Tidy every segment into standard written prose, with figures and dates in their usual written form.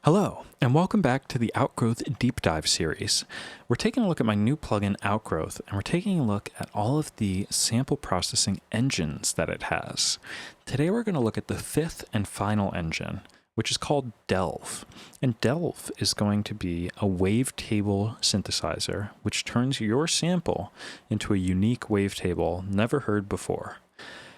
Hello, and welcome back to the Outgrowth Deep Dive series. We're taking a look at my new plugin, Outgrowth, and we're taking a look at all of the sample processing engines that it has. Today we're going to look at the fifth and final engine, which is called Delve. And Delve is going to be a wavetable synthesizer, which turns your sample into a unique wavetable never heard before.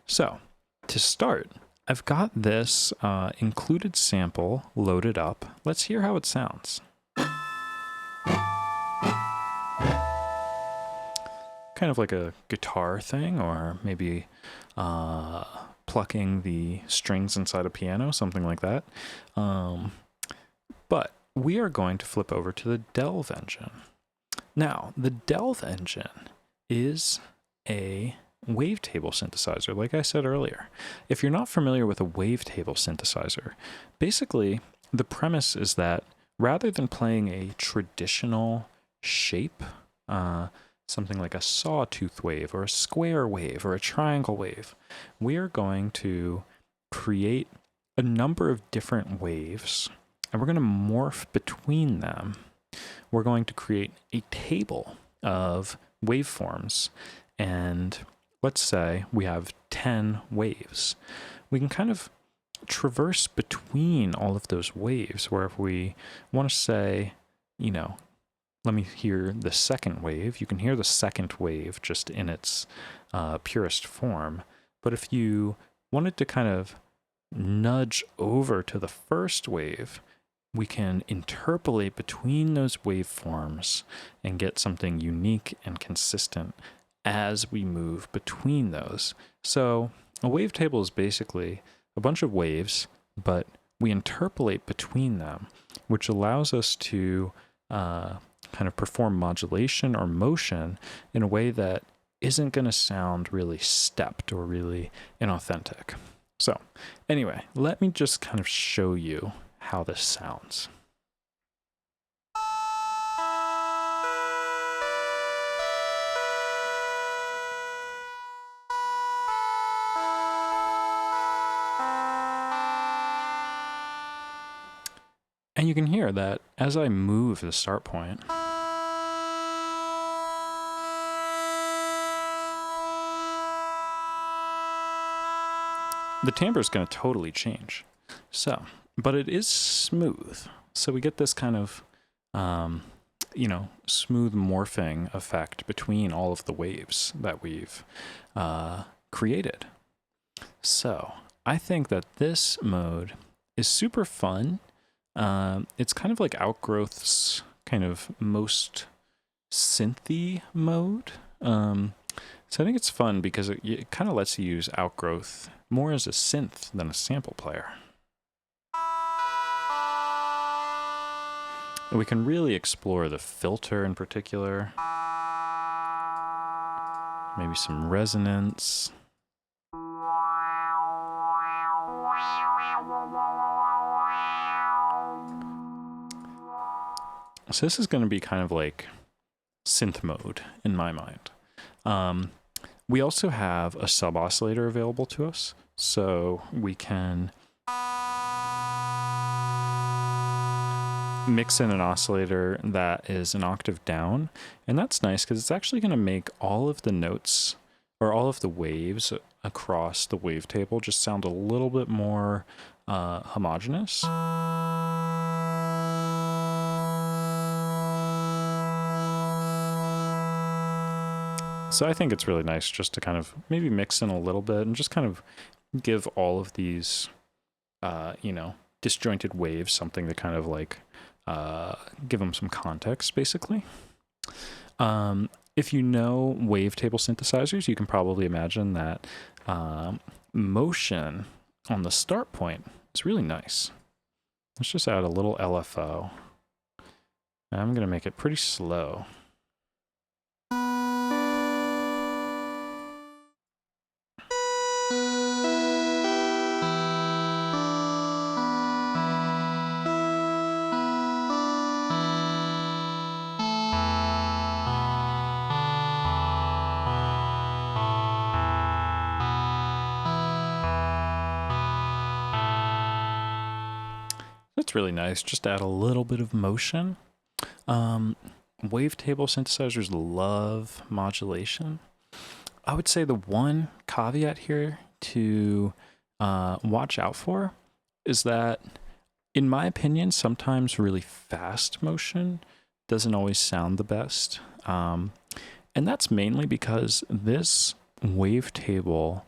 So, to start, I've got this included sample loaded up. Let's hear how it sounds. Kind of like a guitar thing, or maybe plucking the strings inside a piano, something like that. But we are going to flip over to the Delve engine. Now, the Delve engine is a wavetable synthesizer, like I said earlier. If you're not familiar with a wavetable synthesizer, basically the premise is that rather than playing a traditional shape, something like a sawtooth wave or a square wave or a triangle wave, we are going to create a number of different waves and we're going to morph between them. We're going to create a table of waveforms, and let's say we have 10 waves. We can kind of traverse between all of those waves, where if we want to say, let me hear the second wave, you can hear the second wave just in its purest form. But if you wanted to kind of nudge over to the first wave, we can interpolate between those waveforms and get something unique and consistent as we move between those. So a wavetable is basically a bunch of waves, but we interpolate between them, which allows us to kind of perform modulation or motion in a way that isn't going to sound really stepped or really inauthentic. So anyway, let me just kind of show you how this sounds. And you can hear that as I move the start point, the timbre is going to totally change. So, but it is smooth. So we get this kind of, smooth morphing effect between all of the waves that we've created. So I think that this mode is super fun. It's kind of like Outgrowth's kind of most synthy mode. So I think it's fun because it kind of lets you use Outgrowth more as a synth than a sample player. And we can really explore the filter in particular. Maybe some resonance. So this is going to be kind of like synth mode in my mind. We also have a sub-oscillator available to us, so we can mix in an oscillator that is an octave down, and that's nice because it's actually going to make all of the notes or all of the waves across the wavetable just sound a little bit more homogeneous. So I think it's really nice just to kind of maybe mix in a little bit and just kind of give all of these, disjointed waves something to kind of like give them some context, basically. If you know wavetable synthesizers, you can probably imagine that motion on the start point is really nice. Let's just add a little LFO. And I'm going to make it pretty slow. that's really nice. Just add a little bit of motion. Wavetable synthesizers love modulation. I would say the one caveat here to watch out for is that, in my opinion, sometimes really fast motion doesn't always sound the best. And that's mainly because this wavetable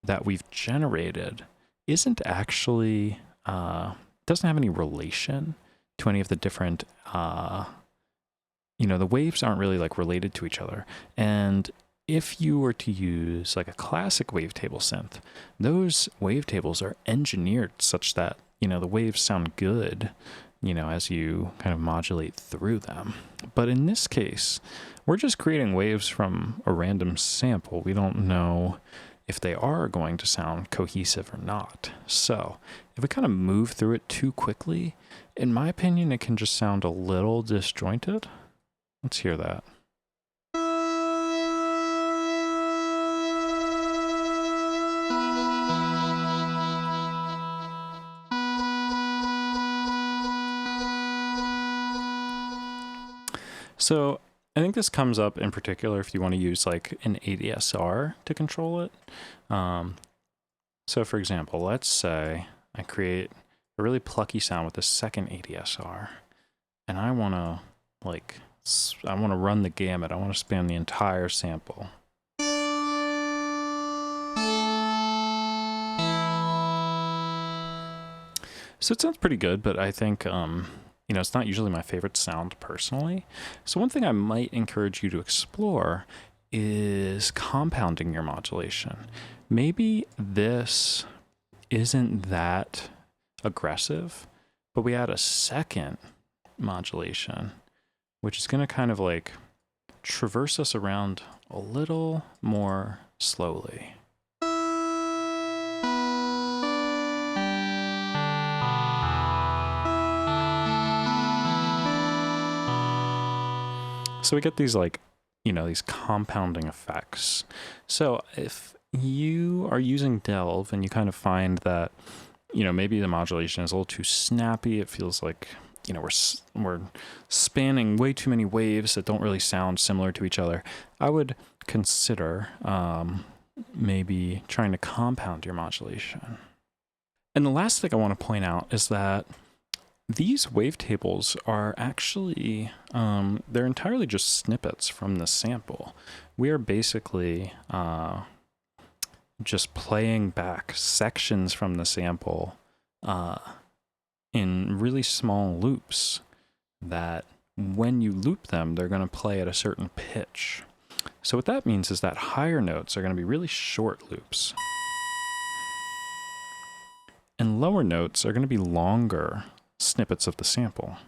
that we've generated isn't actually, doesn't have any relation to any of the different, the waves aren't really like related to each other. And if you were to use like a classic wavetable synth, those wavetables are engineered such that, the waves sound good, as you kind of modulate through them. But in this case, we're just creating waves from a random sample. We don't know if they are going to sound cohesive or not. So if we kind of move through it too quickly, in my opinion, it can just sound a little disjointed. Let's hear that. So I think this comes up in particular if you want to use like an ADSR to control it. So for example, let's say I create a really plucky sound with the second ADSR, and I want to run the gamut. I want to span the entire sample. So it sounds pretty good, but I think, it's not usually my favorite sound personally. So one thing I might encourage you to explore is compounding your modulation. Maybe this isn't that aggressive, but we add a second modulation, which is going to kind of like traverse us around a little more slowly. So we get these these compounding effects. So if you are using Delve and you kind of find that, maybe the modulation is a little too snappy, it feels like, we're spanning way too many waves that don't really sound similar to each other, I would consider maybe trying to compound your modulation. And the last thing I want to point out is that these wavetables are actually, they're entirely just snippets from the sample. We are basically just playing back sections from the sample in really small loops that when you loop them, they're going to play at a certain pitch. So what that means is that higher notes are going to be really short loops, and lower notes are going to be longer snippets of the sample.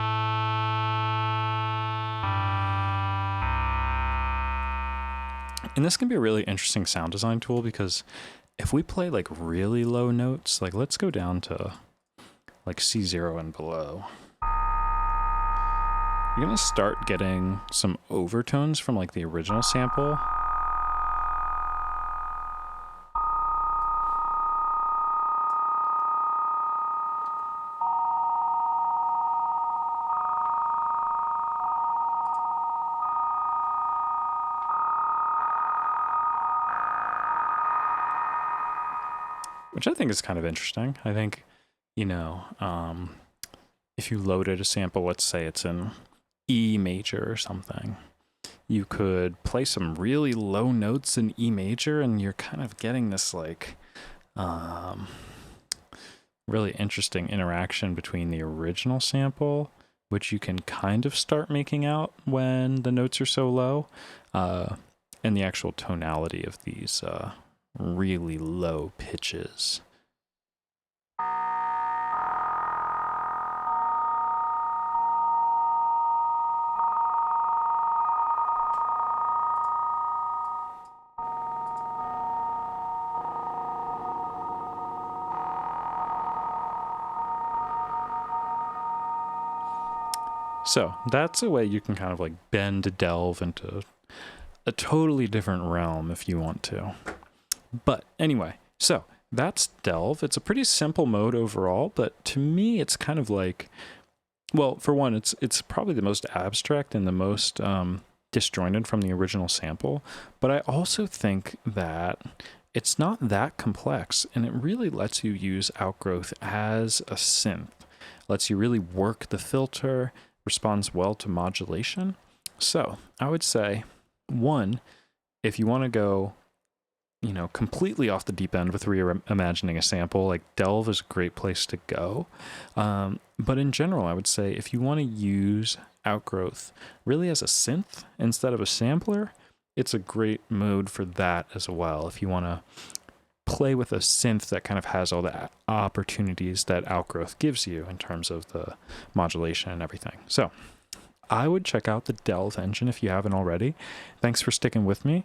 And this can be a really interesting sound design tool because if we play like really low notes, like let's go down to like C0 and below, you're gonna start getting some overtones from like the original sample. Which I think is kind of interesting. I think, if you loaded a sample, let's say it's in E major or something, you could play some really low notes in E major and you're kind of getting this like really interesting interaction between the original sample, which you can kind of start making out when the notes are so low, and the actual tonality of these really low pitches. So that's a way you can kind of like bend Delve into a totally different realm if you want to. But anyway, so that's Delve. It's a pretty simple mode overall, but to me, it's kind of like, well, for one, it's probably the most abstract and the most disjointed from the original sample, but I also think that it's not that complex, and it really lets you use Outgrowth as a synth. Lets you really work the filter, responds well to modulation. So I would say, one, if you want to go, you know, completely off the deep end with reimagining a sample, like Delve is a great place to go. But in general, I would say if you want to use Outgrowth really as a synth instead of a sampler, it's a great mode for that as well. If you want to play with a synth that kind of has all the opportunities that Outgrowth gives you in terms of the modulation and everything. So I would check out the Delve engine if you haven't already. Thanks for sticking with me.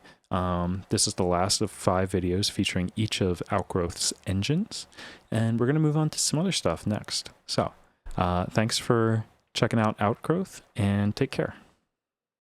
This is the last of 5 videos featuring each of Outgrowth's engines, and we're going to move on to some other stuff next. So thanks for checking out Outgrowth, and take care.